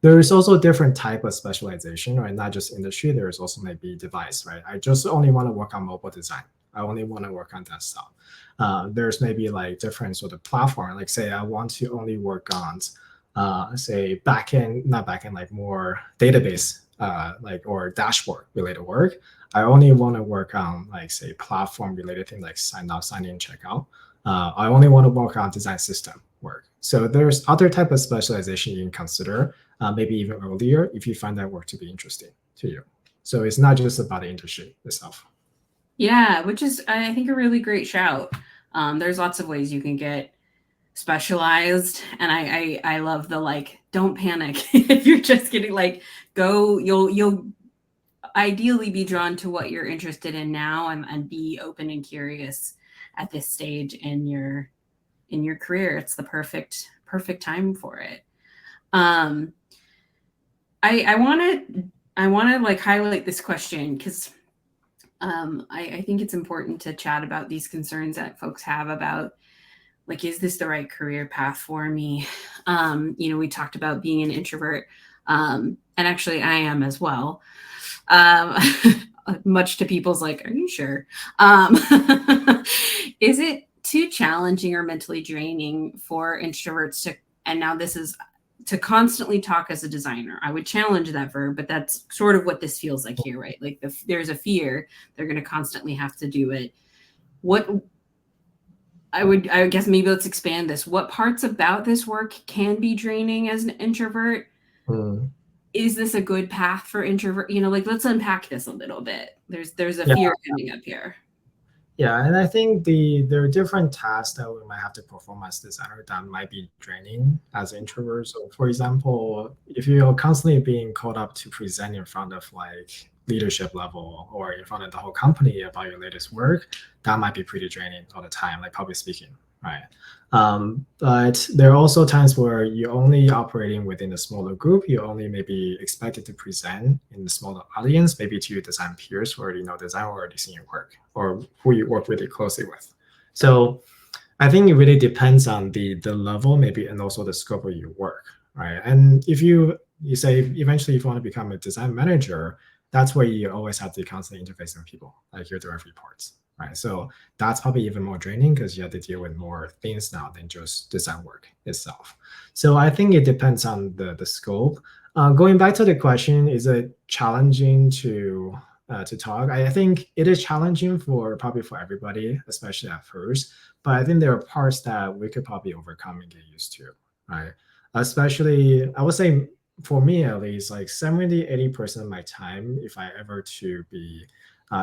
There is also different type of specialization, right? Not just industry. There is also maybe device, right? I just only want to work on mobile design. I only want to work on desktop. There's maybe like different sort of platform. Like say I want to only work on, say backend, not backend, like more database, like or dashboard related work. I only want to work on like say platform related things like sign out, sign in, checkout. I only want to work on design system work. So there's other type of specialization you can consider, maybe even earlier if you find that work to be interesting to you. So it's not just about the industry itself. Yeah, which is, I think, a really great shout. There's lots of ways you can get specialized, and I love the like, don't panic if you're just getting like, go. You'll ideally be drawn to what you're interested in now, and be open and curious at this stage in your career. It's the perfect time for it. Um, I want to like highlight this question because I think it's important to chat about these concerns that folks have about, like, is this the right career path for me? We talked about being an introvert, and actually I am as well. Um, Much to people's like, are you sure? Um, is it too challenging or mentally draining for introverts to, and now this is to constantly talk as a designer? I would challenge that verb, but that's sort of what this feels like here, right? Like there's a fear they're going to constantly have to do it. What I guess maybe let's expand this. What parts about this work can be draining as an introvert? Mm. Is this a good path for introvert? Like, let's unpack this a little bit. There's a Yeah, fear coming up here. yeah, and I think there are different tasks that we might have to perform as designer that might be draining as introverts. So, for example, if you're constantly being called up to present in front of like leadership level or in front of the whole company about your latest work, that might be pretty draining all the time, like public speaking, right? But there are also times where you're only operating within a smaller group. You only maybe expected to present in the smaller audience, maybe to your design peers who already know design or already seen your work, or who you work really closely with. So I think it really depends on the level, maybe, and also the scope of your work, right? And if you say eventually if you want to become a design manager, that's where you always have to constantly interface with people, like your direct reports, right? So that's probably even more draining because you have to deal with more things now than just design work itself. So I think it depends on the scope. Going back to the question, is it challenging to talk? I think it is challenging for probably for everybody, especially at first. But I think there are parts that we could probably overcome and get used to, right? Especially, I would say for me at least, like 70-80% of my time, if I ever to be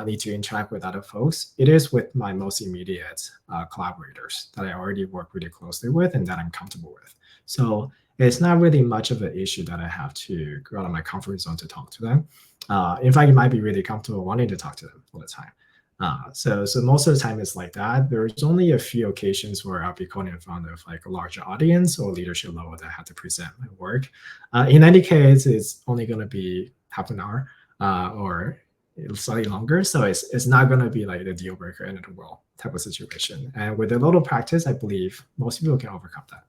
need to interact with other folks, it is with my most immediate collaborators that I already work really closely with and that I'm comfortable with. So it's not really much of an issue that I have to go out of my comfort zone to talk to them. In fact, you might be really comfortable wanting to talk to them all the time. So most of the time it's like that. There's only a few occasions where I'll be calling in front of like a larger audience or leadership level that I have to present my work. In any case, it's only going to be half an hour or slightly longer. So it's not going to be like the deal breaker end of the world type of situation. And with a little practice, I believe most people can overcome that.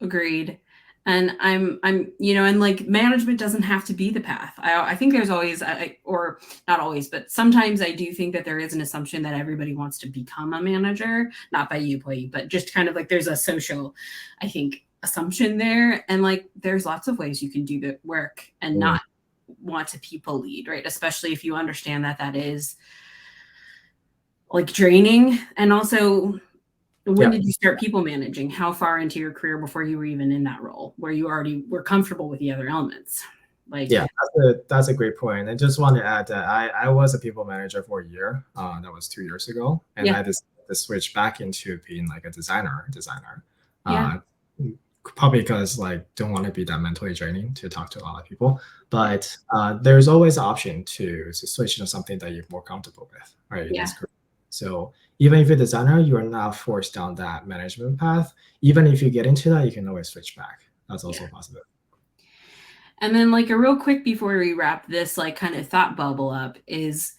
Agreed. And and like management doesn't have to be the path. I think there's always, or not always, but sometimes I do think that there is an assumption that everybody wants to become a manager, not by you, Pui, but just kind of like there's a social, I think, assumption there. And like there's lots of ways you can do the work and not want to people lead, right? Especially if you understand that that is like draining. And also, when did you start people managing? How far into your career before you were even in that role where you already were comfortable with the other elements? Like, yeah, that's a great point. I just want to add that I was a people manager for a year. That was 2 years ago, and I decided to switch back into being like a designer. Probably because like don't want to be that mentally draining to talk to a lot of people. But there's always an option to switch into something that you're more comfortable with, right? Yeah. So even if you're a designer, you are not forced down that management path. Even if you get into that, you can always switch back. That's also possible. And then like a real quick before we wrap this like kind of thought bubble up is,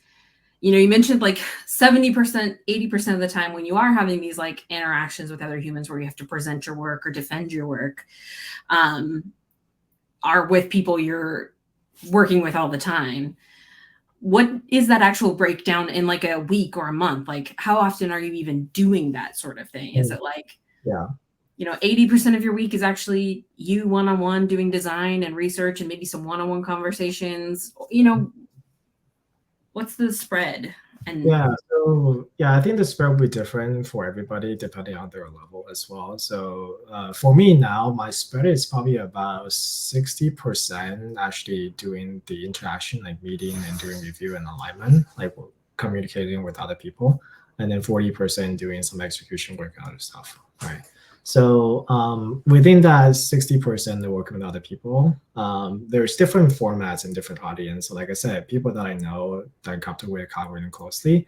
you mentioned like 70%, 80% of the time when you are having these like interactions with other humans where you have to present your work or defend your work, are with people you're working with all the time. What is that actual breakdown in like a week or a month? Like how often are you even doing that sort of thing? Is it like, 80% of your week is actually you one-on-one doing design and research and maybe some one-on-one conversations? What's the spread? And I think the spread will be different for everybody depending on their level as well. So for me now, my spread is probably about 60% actually doing the interaction, like meeting and doing review and alignment, like communicating with other people, and then 40% doing some execution work and other stuff, right? So within that 60% that working with other people, there's different formats and different audience. So like I said, people that I know that I'm comfortable with collaborating closely,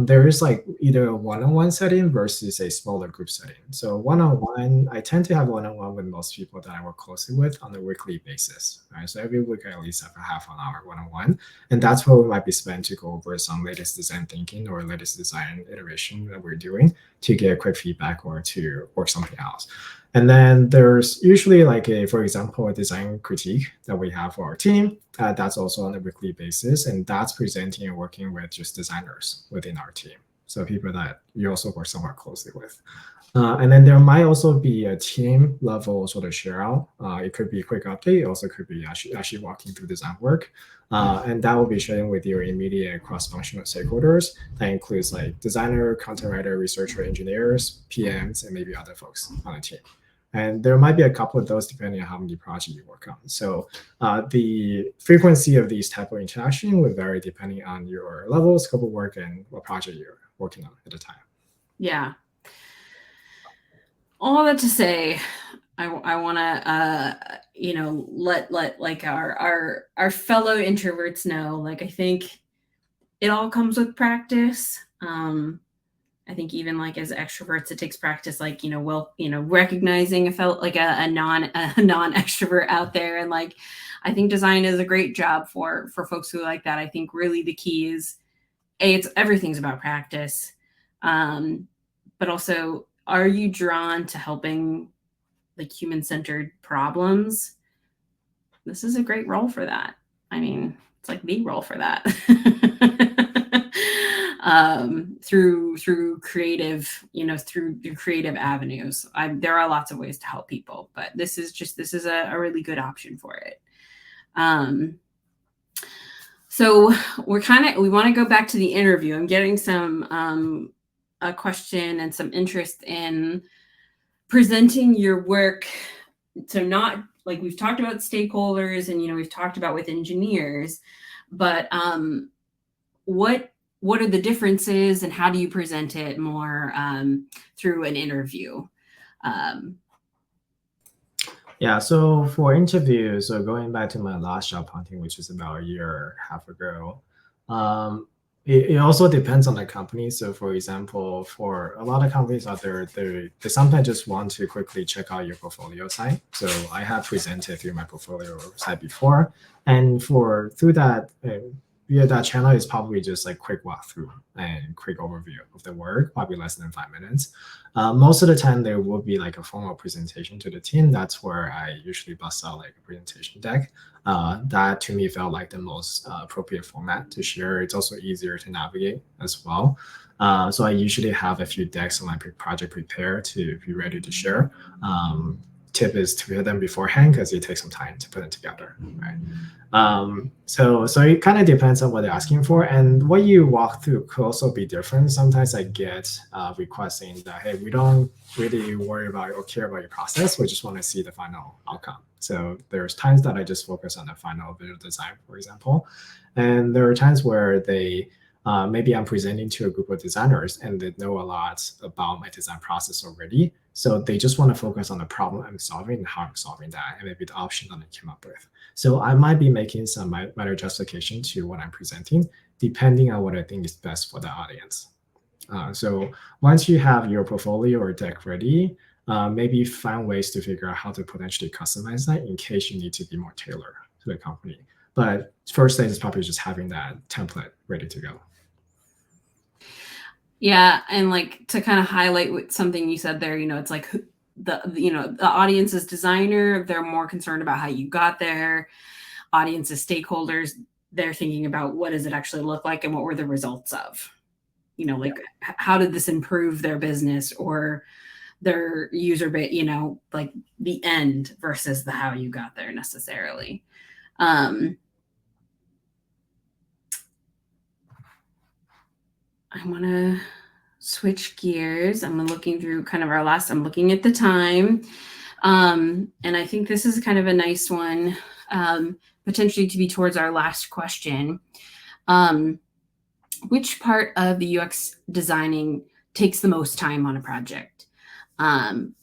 there is like either a one-on-one setting versus a smaller group setting. So one-on-one, I tend to have one-on-one with most people that I work closely with on a weekly basis. Right? So every week I at least have a half an hour one-on-one. And that's where we might be spent to go over some latest design thinking or latest design iteration that we're doing to get a quick feedback or to work something else. And then there's usually like for example, a design critique that we have for our team. That's also on a weekly basis. And that's presenting and working with just designers within our team. So people that you also work somewhat closely with. And then there might also be a team level sort of share out. It could be a quick update. It also could be actually walking through design work. And that will be sharing with your immediate cross-functional stakeholders. That includes like designer, content writer, researcher, engineers, PMs, and maybe other folks on the team. And there might be a couple of those depending on how many projects you work on. So the frequency of these type of interaction would vary depending on your level, scope of work, and what project you're working on at the time. Yeah. All that to say, I want to let like our fellow introverts know, like I think it all comes with practice. I think even like as extroverts, it takes practice, like, recognizing a non extrovert out there. And like, I think design is a great job for folks who like that. I think really the key is everything's about practice. But also, are you drawn to helping like human-centered problems? This is a great role for that. I mean, it's like the role for that. Through creative, through your creative avenues. There are lots of ways to help people, but this is a really good option for it. So we want to go back to the interview. I'm getting some a question and some interest in presenting your work. So not like we've talked about stakeholders and we've talked about with engineers, but what are the differences and how do you present it more through an interview? So for interviews, so going back to my last job hunting, which is about a year and a half ago, It also depends on the company. So for example, for a lot of companies out there, they sometimes just want to quickly check out your portfolio site. So I have presented through my portfolio site before, and for through that via that channel is probably just like quick walkthrough and quick overview of the work, probably less than 5 minutes. Most of the time there will be like a formal presentation to the team. That's where I usually bust out like a presentation deck. That to me felt like the most appropriate format to share. It's also easier to navigate as well. So I usually have a few decks on my project prepared to be ready to share. Tip is to prepare them beforehand because it takes some time to put them together, right? So it kind of depends on what they're asking for, and what you walk through could also be different. Sometimes I get requests saying that, hey, we don't really worry about or care about your process. We just want to see the final outcome. So there's times that I just focus on the final visual design, for example, and there are times where they maybe I'm presenting to a group of designers and they know a lot about my design process already. So they just want to focus on the problem I'm solving and how I'm solving that, and maybe the option that I came up with. So I might be making some minor justification to what I'm presenting, depending on what I think is best for the audience. So once you have your portfolio or deck ready, maybe find ways to figure out how to potentially customize that in case you need to be more tailored to the company. But first thing is probably just having that template ready to go. Yeah, and like to kind of highlight what something you said there, it's like the audience is designer, they're more concerned about how you got there. Audience is stakeholders, they're thinking about what does it actually look like and what were the results of. Like how did this improve their business or their user base, like the end versus the how you got there necessarily. I want to switch gears. I'm looking through kind of I'm looking at the time. And I think this is kind of a nice one, potentially to be towards our last question. Which part of the UX designing takes the most time on a project?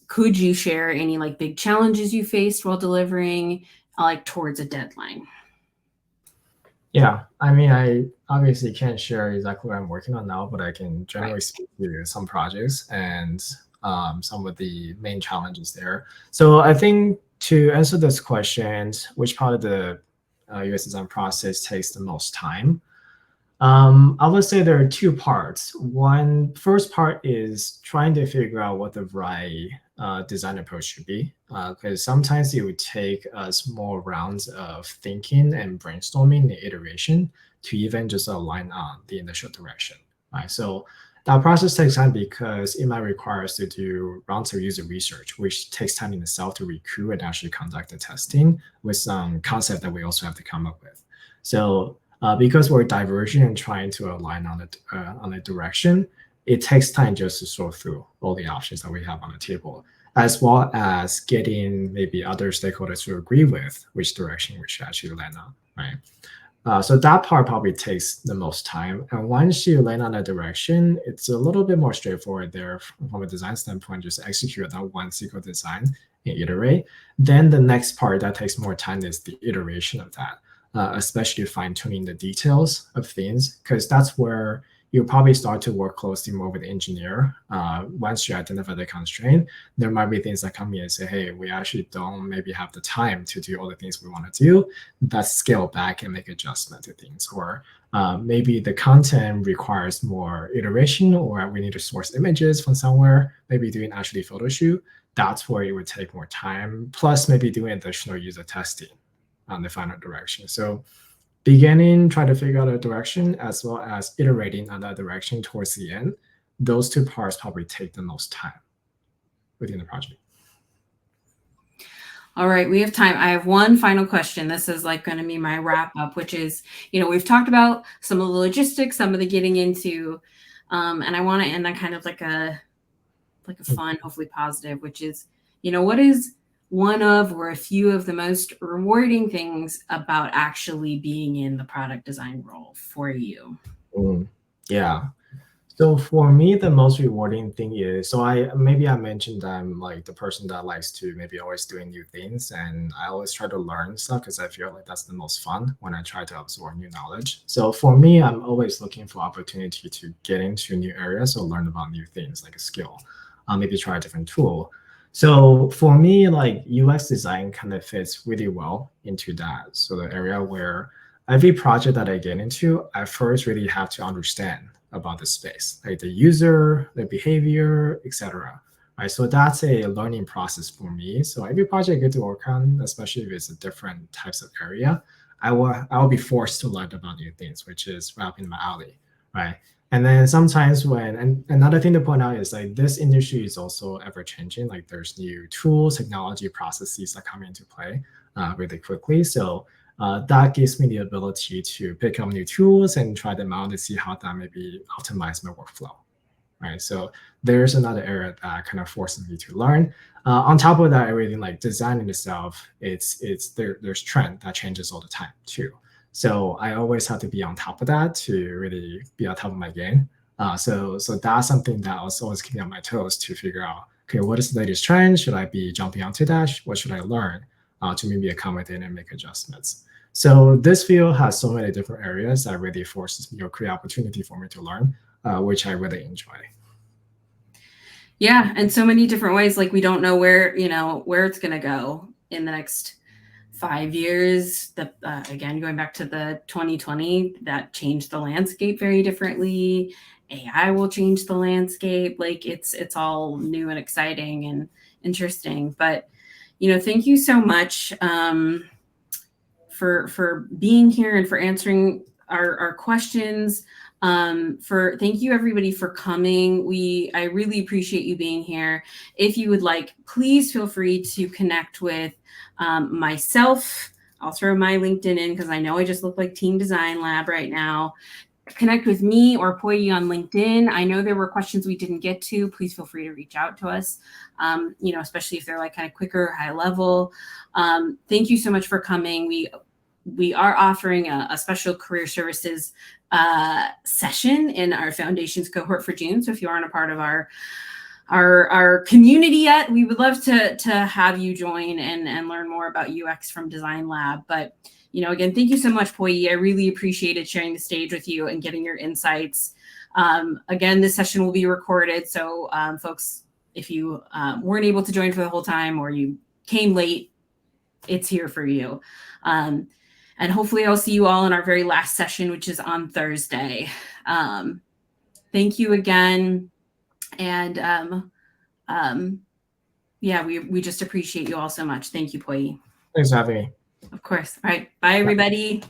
Could you share any like big challenges you faced while delivering like towards a deadline? Yeah, I mean, I obviously can't share exactly what I'm working on now, but I can generally speak to some projects and some of the main challenges there. So I think to answer this question, which part of the UX design process takes the most time? I would say there are two parts. First part is trying to figure out what the right design approach should be, because sometimes it would take us more rounds of thinking and brainstorming and iteration to even just align on the initial direction, right? So that process takes time because it might require us to do rounds of user research, which takes time in itself to recruit and actually conduct the testing with some concept that we also have to come up with. So because we're diverging and trying to align on the direction, it takes time just to sort through all the options that we have on the table, as well as getting maybe other stakeholders to agree with which direction we should actually land on, right? So that part probably takes the most time. And once you land on a direction, it's a little bit more straightforward there from a design standpoint, just execute that one single design and iterate. Then the next part that takes more time is the iteration of that. Especially fine-tuning the details of things, because that's where you'll probably start to work closely more with the engineer. Once you identify the constraint, there might be things that come in and say, hey, we actually don't maybe have the time to do all the things we want to do. Let's scale back and make adjustment to things. Or maybe the content requires more iteration, or we need to source images from somewhere, maybe doing actually photo shoot. That's where it would take more time, plus maybe doing additional user testing on the final direction. So beginning, try to figure out a direction as well as iterating on that direction towards the end. Those two parts probably take the most time within the project. All right, we have time. I have one final question. This is like going to be my wrap up, which is, we've talked about some of the logistics, some of the getting into, and I want to end on kind of like a fun, hopefully positive, which is, what is one of or a few of the most rewarding things about actually being in the product design role for you? Yeah. So for me, the most rewarding thing is, so I mentioned I'm like the person that likes to maybe always doing new things, and I always try to learn stuff because I feel like that's the most fun when I try to absorb new knowledge. So for me, I'm always looking for opportunity to get into new areas or learn about new things like a skill, maybe try a different tool. So for me, like UX design kind of fits really well into that. So the area where every project that I get into, I first really have to understand about the space, like the user, the behavior, etc. Right. So that's a learning process for me. So every project I get to work on, especially if it's a different types of area, I will be forced to learn about new things, which is right up in my alley. Right. And then sometimes and another thing to point out is like this industry is also ever changing. Like there's new tools, technology, processes that come into play really quickly. So that gives me the ability to pick up new tools and try them out to see how that maybe optimize my workflow. Right. So there's another area that kind of forces me to learn. On top of that, everything like designing itself, there's trend that changes all the time too. So I always have to be on top of that to really be on top of my game. So that's something that I was always keeping on my toes to figure out, okay, what is the latest trend? Should I be jumping onto that? What should I learn to maybe accommodate and make adjustments? So this field has so many different areas that really forces me or create opportunity for me to learn, which I really enjoy. Yeah, and so many different ways. Like we don't know where where it's going to go in the next 5 years. The again, going back to the 2020, that changed the landscape very differently. AI will change the landscape. Like it's all new and exciting and interesting. But thank you so much for being here and for answering our questions. Thank you everybody for coming. I really appreciate you being here. If you would like, please feel free to connect with myself. I'll throw my LinkedIn in because I know I just look like Team Designlab right now. Connect with me or Poi on LinkedIn. I know there were questions we didn't get to. Please feel free to reach out to us, especially if they're like kind of quicker, high level. Thank you so much for coming. We are offering a special career services session in our foundations cohort for June. So if you aren't a part of our community yet, we would love to have you join and learn more about UX from Designlab. But again, thank you so much, Poi. I really appreciated sharing the stage with you and getting your insights. Again, this session will be recorded. So folks, if you weren't able to join for the whole time or you came late, it's here for you. And hopefully I'll see you all in our very last session, which is on Thursday. Thank you again. And yeah, we just appreciate you all so much. Thank you, Poi. Thanks for having me. Of course. All right. Bye, everybody.